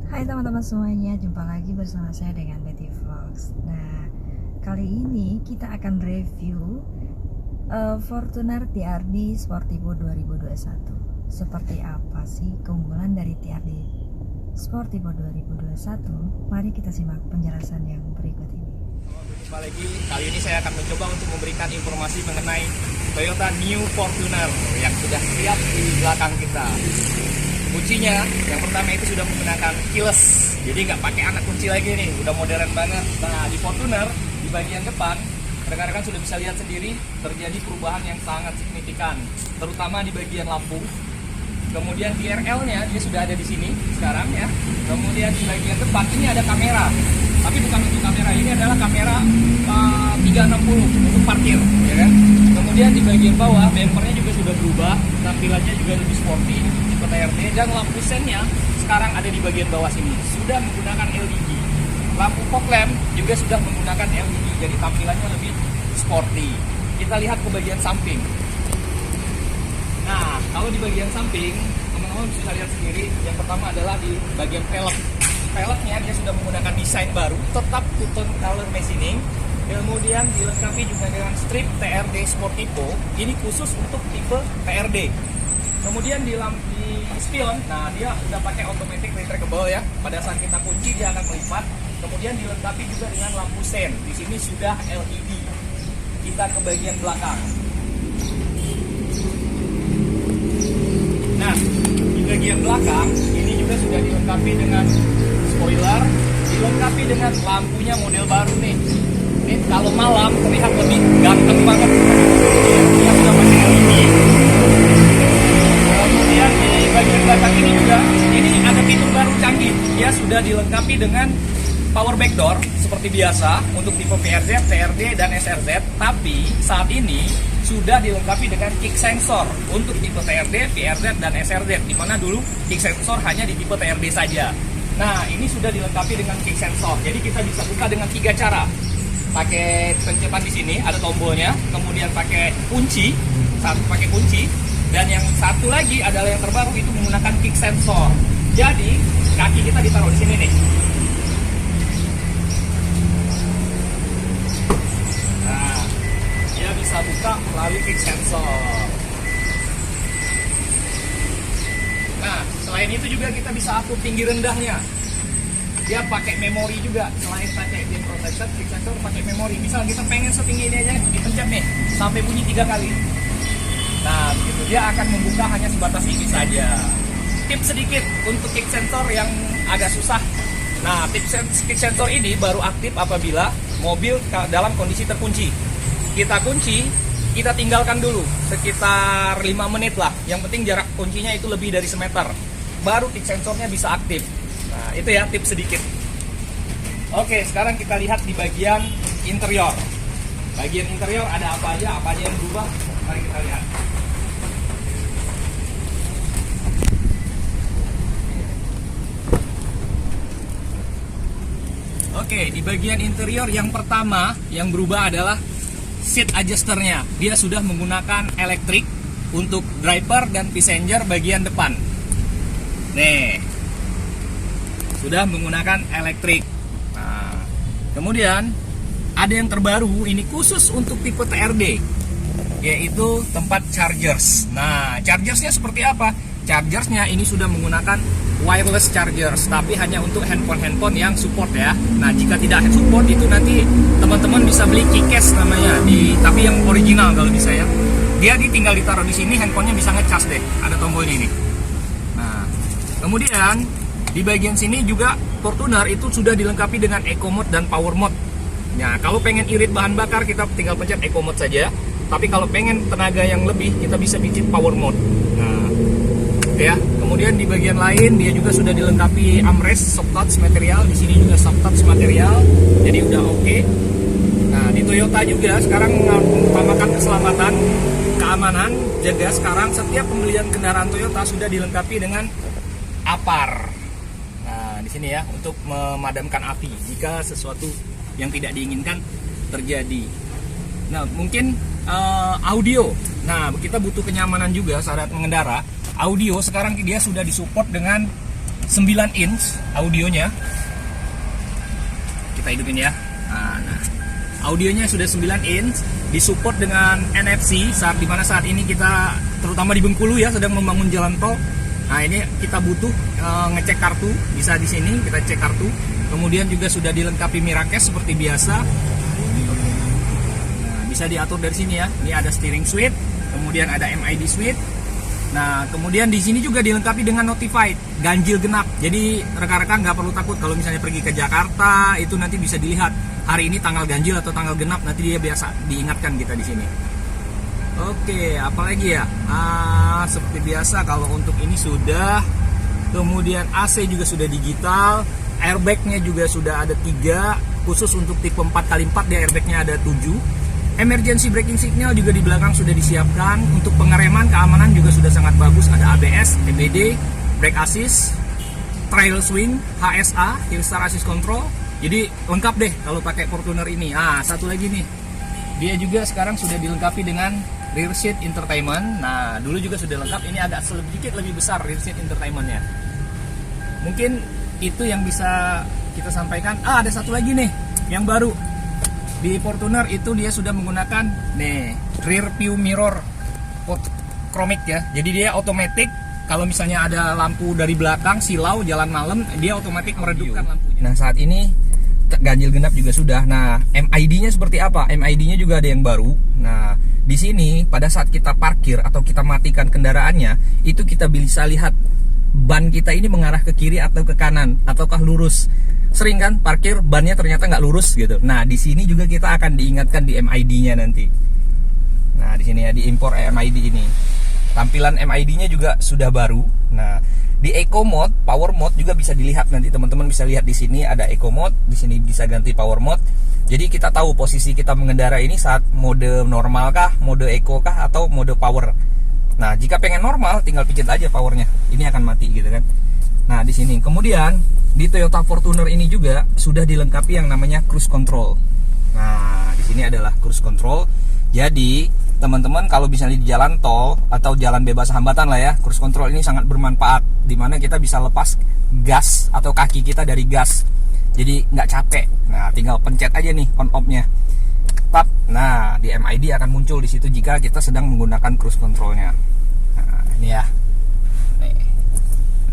Hai teman-teman semuanya, jumpa lagi bersama saya dengan Betty Vlogs. Nah, kali ini kita akan review Fortuner TRD Sportivo 2021. Seperti apa sih keunggulan dari TRD Sportivo 2021? Mari kita simak penjelasan yang berikut ini. Jumpa lagi, kali ini saya akan mencoba untuk memberikan informasi mengenai Toyota New Fortuner yang sudah siap di belakang kita. Kuncinya, yang pertama itu sudah menggunakan keyless, jadi nggak pakai anak kunci lagi nih, udah modern banget. Nah, di Fortuner, di bagian depan, rekan-rekan sudah bisa lihat sendiri, terjadi perubahan yang sangat signifikan, terutama di bagian lampu. Kemudian DRL-nya dia sudah ada di sini sekarang ya. Kemudian di bagian depan ini ada kamera, tapi bukan untuk kamera, ini adalah kamera 360 untuk parkir, ya kan. Kemudian di bagian bawah bumpernya juga sudah berubah, tampilannya juga lebih sporty, tipe TRD, dan lampu sennya sekarang ada di bagian bawah sini, sudah menggunakan LED. Lampu fog lamp juga sudah menggunakan LED, jadi tampilannya lebih sporty. Kita lihat ke bagian samping. Nah, kalau di bagian samping, teman-teman bisa lihat sendiri, yang pertama adalah di bagian velg. Velgnya dia sudah menggunakan desain baru, tetap two-tone color machining. Kemudian dilengkapi juga dengan strip TRD Sportivo, ini khusus untuk tipe TRD. Kemudian di spion, nah dia sudah pakai automatic retractable ya. Pada saat kita kunci dia akan melipat. Kemudian dilengkapi juga dengan lampu sen. Di sini sudah LED. Kita ke bagian belakang. Nah, di bagian belakang ini juga sudah dilengkapi dengan spoiler, dilengkapi dengan lampunya model baru nih. Ini kalau malam terlihat lebih ganteng banget. Dia sudah pakai LED. Kemudian di bagian belakang ini juga, ini ada fitur baru canggih. Dia sudah dilengkapi dengan power back door seperti biasa untuk tipe PRZ, TRD, dan SRZ. Tapi saat ini sudah dilengkapi dengan kick sensor untuk tipe TRD, PRZ, dan SRZ. Dimana dulu kick sensor hanya di tipe TRD saja. Nah, ini sudah dilengkapi dengan kick sensor. Jadi kita bisa buka dengan 3 cara. Pakai pencetan di sini, ada tombolnya. Kemudian pakai kunci, satu pakai kunci. Dan yang satu lagi adalah yang terbaru, itu menggunakan kick sensor. Jadi kaki kita ditaruh di sini nih. Nah, dia bisa buka melalui kick sensor. Nah, selain itu juga kita bisa atur tinggi rendahnya. Dia pakai memori juga, selain pakai beam protector, kick sensor pakai memori. Misal kita pengen setinggi ini aja, dipencet nih sampai bunyi 3 kali. Nah, begitu dia akan membuka hanya sebatas ini saja. Tips sedikit untuk kick sensor yang agak susah. Nah, tips kick sensor ini baru aktif apabila mobil dalam kondisi terkunci. Kita kunci, kita tinggalkan dulu sekitar 5 menit lah. Yang penting jarak kuncinya itu lebih dari semeter. Baru kick sensornya bisa aktif. Nah, itu ya tips sedikit. Oke, sekarang kita lihat di bagian interior. Bagian interior ada apa aja yang berubah? Mari kita lihat. Oke, di bagian interior yang pertama yang berubah adalah seat adjusternya. Dia sudah menggunakan elektrik untuk driver dan passenger bagian depan. Nih, sudah menggunakan elektrik. Nah, kemudian ada yang terbaru, ini khusus untuk tipe TRD, yaitu tempat chargers. Nah, chargersnya seperti apa? Chargersnya ini sudah menggunakan wireless chargers, tapi hanya untuk handphone-handphone yang support ya. Nah, jika tidak support itu nanti teman-teman bisa beli keycase namanya, tapi yang original kalau bisa ya. Dia tinggal ditaruh di sini, handphonenya bisa ngecas deh. Ada tombolnya ini. Nah, kemudian di bagian sini juga Fortuner itu sudah dilengkapi dengan Eco Mode dan Power Mode. Nah, kalau pengen irit bahan bakar kita tinggal pencet Eco Mode saja. Tapi kalau pengen tenaga yang lebih kita bisa pencet Power Mode. Nah, ya. Kemudian di bagian lain dia juga sudah dilengkapi armrest soft touch material. Di sini juga soft touch material. Jadi udah oke. Nah, di Toyota juga sekarang mengutamakan keselamatan, keamanan. Jaga sekarang setiap pembelian kendaraan Toyota sudah dilengkapi dengan APAR. Nah, di sini ya untuk memadamkan api jika sesuatu yang tidak diinginkan terjadi. Nah, mungkin audio. Nah, kita butuh kenyamanan juga saat mengendara. Audio sekarang dia sudah disupport dengan 9 inch audionya. Kita hidupin ya. Nah, audionya sudah 9 inch, disupport dengan NFC dimana saat ini kita terutama di Bengkulu ya sedang membangun jalan tol. Nah, ini kita butuh ngecek kartu, bisa di sini kita cek kartu. Kemudian juga sudah dilengkapi Miracast seperti biasa. Nah, bisa diatur dari sini ya. Ini ada steering suite, kemudian ada MID suite. Nah, kemudian di sini juga dilengkapi dengan notified ganjil genap. Jadi rekan-rekan nggak perlu takut kalau misalnya pergi ke Jakarta, itu nanti bisa dilihat hari ini tanggal ganjil atau tanggal genap, nanti dia biasa diingatkan kita di sini. Oke, apalagi ya? Seperti biasa kalau untuk ini sudah. Kemudian AC juga sudah digital, airbagnya juga sudah ada 3, khusus untuk tipe 4x4 dia airbagnya ada 7. Emergency braking signal juga di belakang sudah disiapkan. Untuk pengereman keamanan juga sudah sangat bagus. Ada ABS, EBD, brake assist, trail swing, HSA, hill start assist control. Jadi lengkap deh kalau pakai Fortuner ini. Satu lagi nih, dia juga sekarang sudah dilengkapi dengan rear seat entertainment. Nah, dulu juga sudah lengkap. Ini agak sedikit lebih besar rear seat entertainmentnya. Mungkin itu yang bisa kita sampaikan. Ada satu lagi nih yang baru. Di Fortuner itu dia sudah menggunakan rear view mirror chromic ya. Jadi dia otomatis kalau misalnya ada lampu dari belakang silau jalan malam, dia otomatis meredupkan lampunya. Nah, saat ini ganjil genap juga sudah. Nah, MID-nya seperti apa? MID-nya juga ada yang baru. Nah, di sini pada saat kita parkir atau kita matikan kendaraannya, itu kita bisa lihat ban kita ini mengarah ke kiri atau ke kanan ataukah lurus. Sering kan parkir bannya ternyata nggak lurus gitu. Nah, di sini juga kita akan diingatkan di MID-nya nanti. Nah, di sini ya di impor MID ini. Tampilan MID-nya juga sudah baru. Nah, di Eco Mode, Power Mode juga bisa dilihat nanti teman-teman bisa lihat di sini ada Eco Mode, di sini bisa ganti Power Mode. Jadi kita tahu posisi kita mengendara ini saat mode normal kah, mode Eco kah atau mode Power. Nah, jika pengen normal tinggal pijit aja powernya. Ini akan mati gitu kan. Nah, di sini. Kemudian di Toyota Fortuner ini juga sudah dilengkapi yang namanya cruise control. Nah, di sini adalah cruise control. Jadi, teman-teman kalau misalnya di jalan tol atau jalan bebas hambatan lah ya, cruise control ini sangat bermanfaat. Dimana kita bisa lepas gas atau kaki kita dari gas. Jadi nggak capek. Nah, tinggal pencet aja nih on off-nya. Tap. Nah, di MID akan muncul di situ jika kita sedang menggunakan cruise control-nya. Nah, ini ya.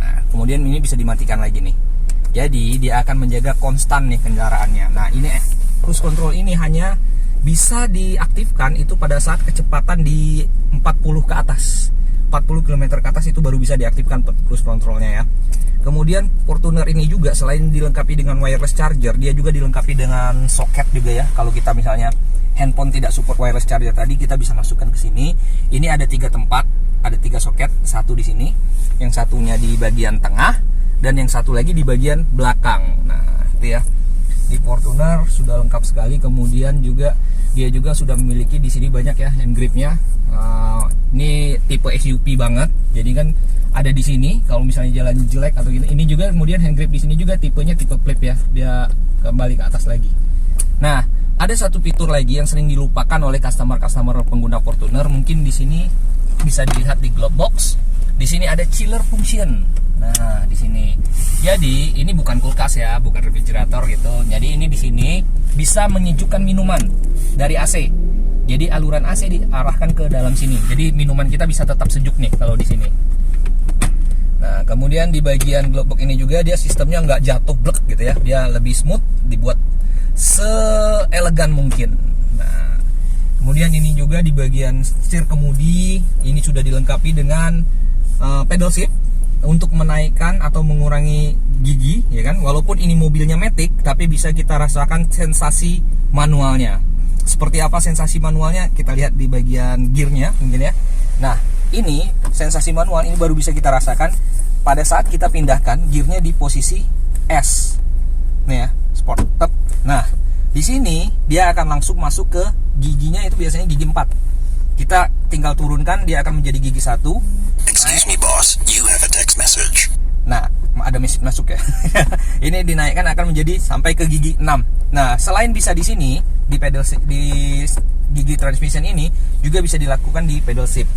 Nah, kemudian ini bisa dimatikan lagi nih. Jadi dia akan menjaga konstan nih kendaraannya. Nah, ini cruise control ini hanya bisa diaktifkan itu pada saat kecepatan di 40 ke atas. 40 km ke atas itu baru bisa diaktifkan cruise controlnya ya. Kemudian Fortuner ini juga selain dilengkapi dengan wireless charger, dia juga dilengkapi dengan soket juga ya. Kalau kita misalnya handphone tidak support wireless charger tadi, kita bisa masukkan ke sini. Ini ada 3 tempat, ada 3 soket, satu di sini, yang satunya di bagian tengah, dan yang satu lagi di bagian belakang. Nah, itu ya. Di Fortuner sudah lengkap sekali. Kemudian juga dia juga sudah memiliki di sini banyak ya hand gripnya. Ini tipe SUV banget. Jadi kan ada di sini kalau misalnya jalan jelek atau gini. Ini juga kemudian hand grip di sini juga tipenya tipe flip ya. Dia kembali ke atas lagi. Nah, ada satu fitur lagi yang sering dilupakan oleh customer pengguna Fortuner. Mungkin di sini bisa dilihat di glove box. Di sini ada chiller function. Nah, di sini. Jadi, ini bukan kulkas ya, bukan refrigerator gitu. Jadi, ini di sini bisa menyejukkan minuman dari AC. Jadi, aluran AC diarahkan ke dalam sini. Jadi, minuman kita bisa tetap sejuk nih kalau di sini. Nah, kemudian di bagian glove box ini juga dia sistemnya nggak jatuh blek gitu ya. Dia lebih smooth, dibuat seelegan mungkin. Nah, kemudian ini juga di bagian setir kemudi ini sudah dilengkapi dengan pedal shift untuk menaikkan atau mengurangi gigi ya kan. Walaupun ini mobilnya matic tapi bisa kita rasakan sensasi manualnya. Seperti apa sensasi manualnya kita lihat di bagian gearnya mungkin ya. Nah, ini sensasi manual ini baru bisa kita rasakan pada saat kita pindahkan gearnya di posisi S. Nih ya, sport tep. Nah, di sini dia akan langsung masuk ke giginya, itu biasanya gigi 4. Kita tinggal turunkan, dia akan menjadi gigi 1. Excuse me boss, you have a text message. Nah, ada message masuk ya. Ini dinaikkan akan menjadi sampai ke gigi 6. Nah, selain bisa di sini di pedal di gigi transmission ini juga bisa dilakukan di pedal shift.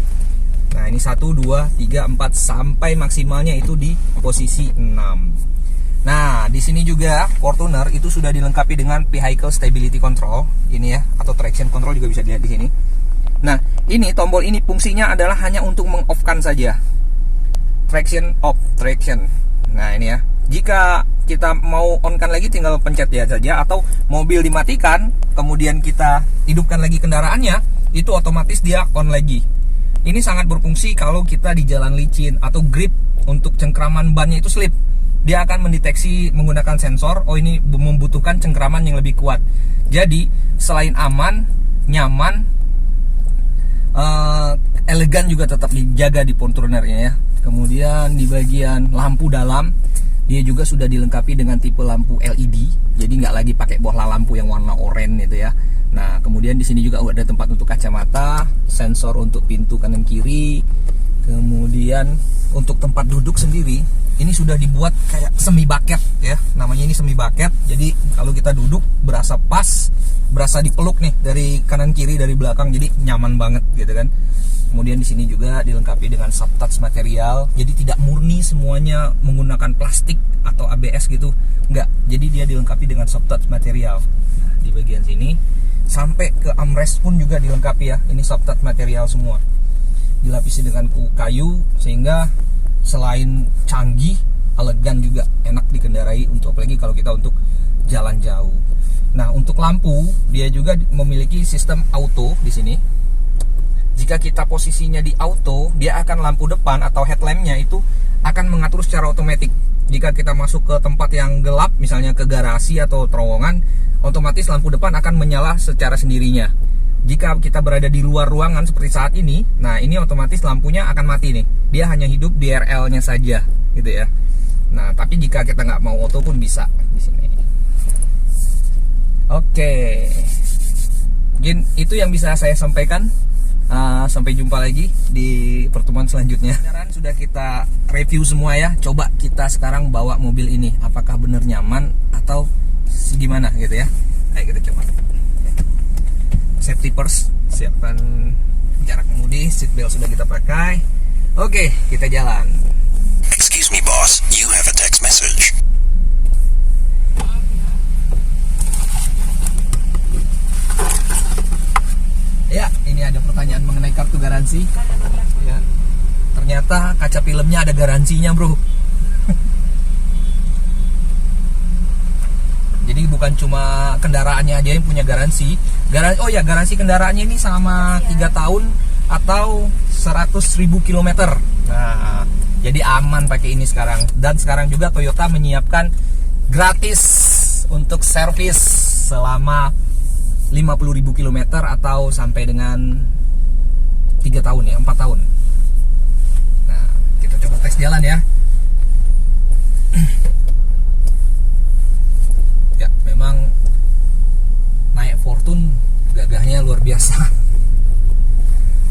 Nah ini 1, 2, 3, 4 sampai maksimalnya itu di posisi 6. Nah di sini juga Fortuner itu sudah dilengkapi dengan Vehicle Stability Control ini ya, atau Traction Control juga bisa dilihat di sini. Nah ini tombol ini fungsinya adalah hanya untuk meng-off-kan saja. Traction off, traction. Nah ini ya, jika kita mau on-kan lagi tinggal pencet ya saja, atau mobil dimatikan kemudian kita hidupkan lagi kendaraannya, itu otomatis dia on lagi. Ini sangat berfungsi kalau kita di jalan licin atau grip untuk cengkraman bannya itu slip. Dia akan mendeteksi menggunakan sensor, oh ini membutuhkan cengkraman yang lebih kuat. Jadi selain aman, nyaman, elegan juga tetap dijaga di Fortunernya ya. Kemudian di bagian lampu dalam, dia juga sudah dilengkapi dengan tipe lampu LED, jadi nggak lagi pakai bohlam lampu yang warna oranye itu ya. Nah kemudian di sini juga ada tempat untuk kacamata, sensor untuk pintu kanan kiri. Kemudian untuk tempat duduk sendiri, ini sudah dibuat kayak semi bucket ya, namanya ini semi bucket. Jadi kalau kita duduk berasa pas, berasa dipeluk nih dari kanan kiri dari belakang, jadi nyaman banget gitu kan. Kemudian di sini juga dilengkapi dengan soft touch material, jadi tidak murni semuanya menggunakan plastik atau ABS gitu, enggak. Jadi dia dilengkapi dengan soft touch material. Nah, di bagian sini sampai ke armrest pun juga dilengkapi ya, ini soft touch material semua. Dilapisi dengan kayu sehingga selain canggih, elegan juga enak dikendarai untuk apalagi kalau kita untuk jalan jauh. Nah, untuk lampu dia juga memiliki sistem auto di sini. Jika kita posisinya di auto, dia akan lampu depan atau headlampnya itu akan mengatur secara otomatis. Jika kita masuk ke tempat yang gelap, misalnya ke garasi atau terowongan, otomatis lampu depan akan menyala secara sendirinya. Jika kita berada di luar ruangan seperti saat ini, nah ini otomatis lampunya akan mati nih. Dia hanya hidup di RL-nya saja, gitu ya. Nah, tapi jika kita nggak mau auto pun bisa di sini. Oke, mungkin itu yang bisa saya sampaikan. Sampai jumpa lagi di pertemuan selanjutnya. Kendaraan sudah kita review semua ya. Coba kita sekarang bawa mobil ini, apakah benar nyaman atau gimana gitu ya. Ayo kita coba. Safety first, siapkan jarak mengemudi, seat belt sudah kita pakai. Oke, kita jalan. Excuse me, boss. You have a text message. Ya, ini ada pertanyaan mengenai kartu garansi. Ya, ternyata kaca filmnya ada garansinya, bro. Jadi bukan cuma kendaraannya aja yang punya garansi. Garansi kendaraannya ini sama 3 tahun atau 100.000 km. Nah, jadi aman pakai ini sekarang. Dan sekarang juga Toyota menyiapkan gratis untuk servis selama 50.000 km atau sampai dengan 3 tahun ya, 4 tahun. Nah, kita coba tes jalan ya. Ya, memang naik Fortune gagahnya luar biasa.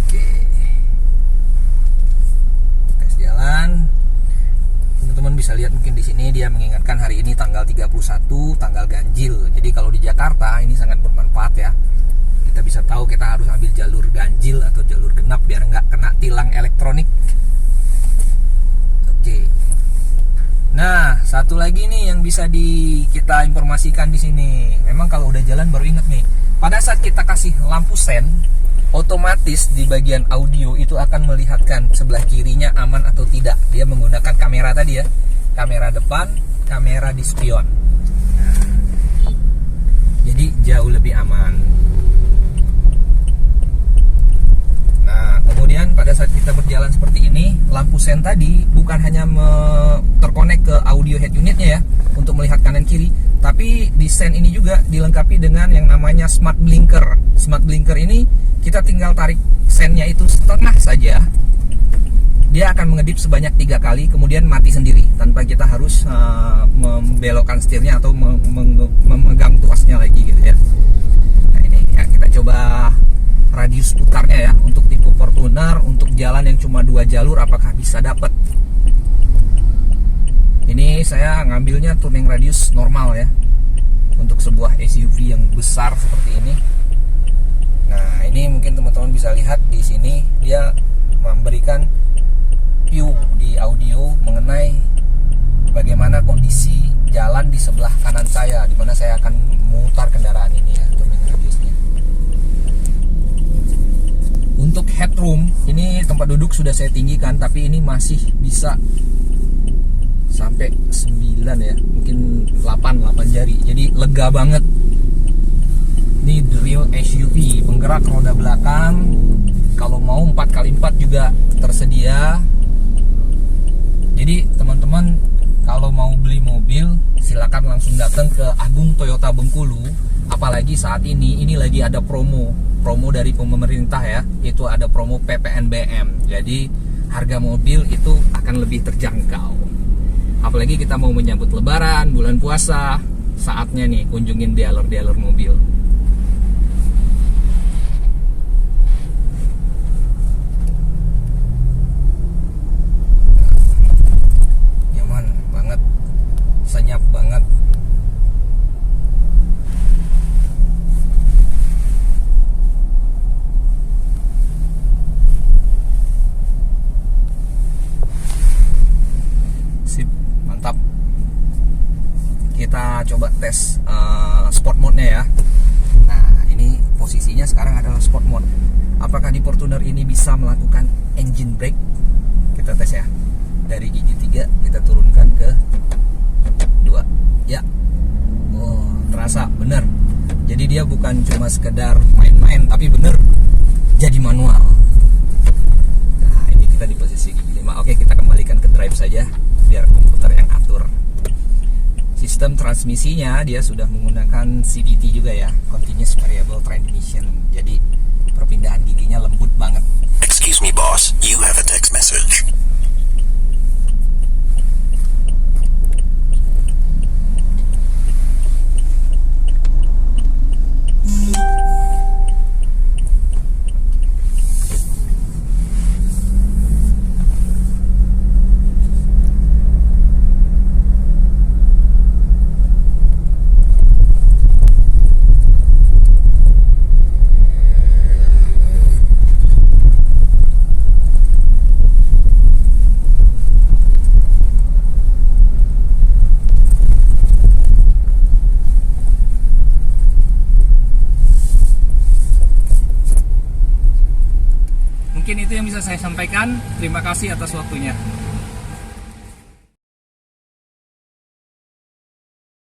Oke. Tes jalan. Teman-teman bisa lihat mungkin di sini dia mengingatkan hari ini tanggal 31, tanggal ganjil. Jadi kalau di Jakarta ini sangat bermanfaat ya. Kita bisa tahu kita harus ambil jalur ganjil atau jalur genap biar nggak kena tilang elektronik. Oke. Nah, satu lagi nih yang bisa kita informasikan di sini. Memang kalau udah jalan baru ingat nih. Pada saat kita kasih lampu sen, otomatis di bagian audio itu akan melihatkan sebelah kirinya aman atau tidak. Dia menggunakan kamera tadi ya, kamera depan, kamera di spion. Nah, jadi jauh lebih aman. Nah, kemudian pada saat kita berjalan seperti ini, lampu sen tadi bukan hanya terkonek ke audio head unitnya ya untuk melihat kanan kiri, tapi di sen ini juga dilengkapi dengan yang namanya smart blinker. Smart blinker ini kita tinggal tarik sennya itu setengah saja, dia akan mengedip sebanyak 3 kali, kemudian mati sendiri tanpa kita harus membelokkan setirnya atau memegang tuasnya lagi gitu ya. Nah ini ya, kita coba radius putarnya ya untuk tipe Fortuner, untuk jalan yang cuma 2 jalur apakah bisa dapat. Ini saya ngambilnya turning radius normal ya untuk sebuah SUV yang besar seperti ini. Nah, ini mungkin teman-teman bisa lihat di sini dia memberikan view di audio mengenai bagaimana kondisi jalan di sebelah kanan saya, di mana saya akan memutar kendaraan ini ya, turning radiusnya. Untuk headroom, ini tempat duduk sudah saya tinggikan, tapi ini masih bisa sampai 9 ya, mungkin 8 jari. Jadi lega banget. Ini the real SUV, penggerak roda belakang. Kalau mau 4x4 juga tersedia. Jadi teman-teman kalau mau beli mobil silakan langsung datang ke Agung Toyota Bengkulu. Apalagi saat ini lagi ada promo dari pemerintah ya, itu ada promo PPNBM. Jadi harga mobil itu akan lebih terjangkau. Apalagi kita mau menyambut Lebaran, bulan puasa, saatnya nih kunjungin dealer-dealer mobil. Nyaman banget, senyap banget. Mantap. Kita coba tes sport mode-nya ya. Nah, ini posisinya sekarang adalah sport mode. Apakah di Fortuner ini bisa melakukan engine brake? Kita tes ya. Dari gigi 3 kita turunkan ke 2. Ya. Oh, terasa bener. Jadi dia bukan cuma sekedar main-main, tapi bener jadi manual. Nah, ini kita di posisi gigi 5. Oke, kita kembalikan ke drive saja biar komputer yang atur. Sistem transmisinya dia sudah menggunakan CVT juga ya, Continuous Variable Transmission. Jadi perpindahan giginya lembut banget. Excuse me, boss. You have a text message. Mungkin itu yang bisa saya sampaikan. Terima kasih atas waktunya.